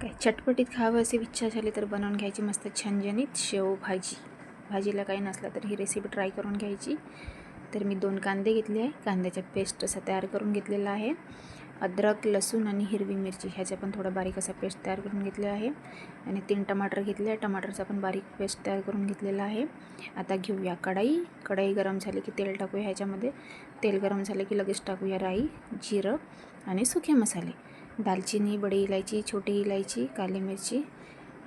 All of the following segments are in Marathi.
काय चटपटीत खावं अशी इच्छा झाली तर बनवून घ्यायची मस्त झणझणीत शेवभाजी. भाजीला काही नसला तर ही रेसिपी ट्राय करून घ्यायची. तर मी 2 कांदे घेतले आहे, कांद्याचा पेस्ट असा तयार करून घेतलेला आहे. अद्रक, लसूण आणि हिरवी मिरची ह्याचा पण थोडा बारीक असा पेस्ट तयार करून घेतला आहे. आणि 3 टमाटर घेतले आहे, टमाटरचा पण बारीक पेस्ट तयार करून घेतलेला आहे. आता घेऊया कढई गरम झाली की तेल टाकूया ह्याच्यामध्ये. तेल गरम झाले की लगेच टाकूया राई, जिरं आणि सुके मसाले, दालचिनी, बडी इलायची, छोटी इलायची, काली मिरची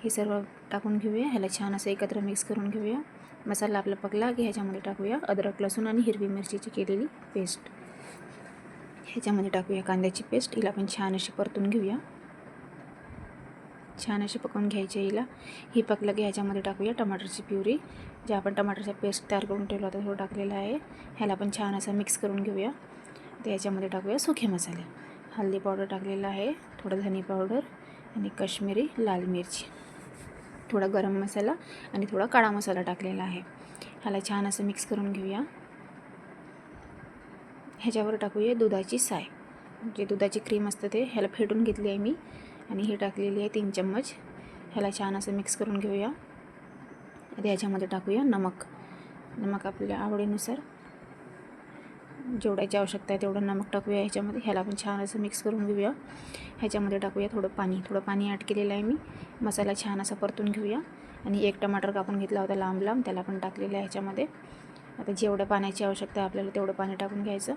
हे सर्व टाकून घेऊया. ह्याला छान असं एकत्र मिक्स करून घेऊया. मसाला आपला पकला की ह्याच्यामध्ये टाकूया अद्रक, लसूण आणि हिरवी मिरचीची केलेली पेस्ट. ह्याच्यामध्ये टाकूया कांद्याची पेस्ट. हिला पण छान अशी परतून घेऊया. छान अशी पकवून घ्यायची हिला. ही पकलं की ह्याच्यामध्ये टाकूया टमाटरची प्युरी, जे आपण टमाटरचा पेस्ट तयार करून ठेवला होता तो टाकलेला आहे. ह्याला पण छान असं मिक्स करून घेऊया. तर ह्याच्यामध्ये टाकूया सुके मसाले. हळदी पावडर टाकलेला आहे, थोडं धनी पावडर आणि काश्मीरी लाल मिरची, थोडा गरम मसाला आणि थोडा काळा मसाला टाकलेला आहे. ह्याला छान असं मिक्स करून घेऊया. ह्याच्यावर टाकूया दुधाची साय, जे दुधाची क्रीम असतं ते. ह्याला फेटून घेतली आहे मी आणि ही टाकलेली आहे 3 चम्मच. ह्याला छान असं मिक्स करून घेऊया. आता ह्याच्यामध्ये टाकूया नमक आपल्या आवडीनुसार, जेवढ्याची आवश्यकता आहे तेवढं नमक टाकूया ह्याच्यामध्ये. ह्याला पण छान असं मिक्स करून घेऊया. ह्याच्यामध्ये टाकूया थोडं पाणी ॲड केलेलं आहे मी. मसाला छान असा परतून घेऊया. आणि 1 टमाटर कापून घेतला होता लांब लांब, त्याला पण टाकलेलं आहे ह्याच्यामध्ये. आता जेवढं पाण्याची आवश्यकता आहे आपल्याला तेवढं पाणी टाकून घ्यायचं.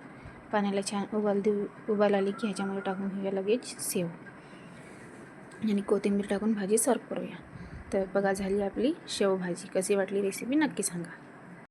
पाण्याला छान उबाल आली की ह्याच्यामध्ये टाकून घेऊया लगेच सेव आणि कोथिंबीर टाकून भाजी सर्व करूया. तर बघा, झाली आपली शेवभाजी. कशी वाटली रेसिपी नक्की सांगा.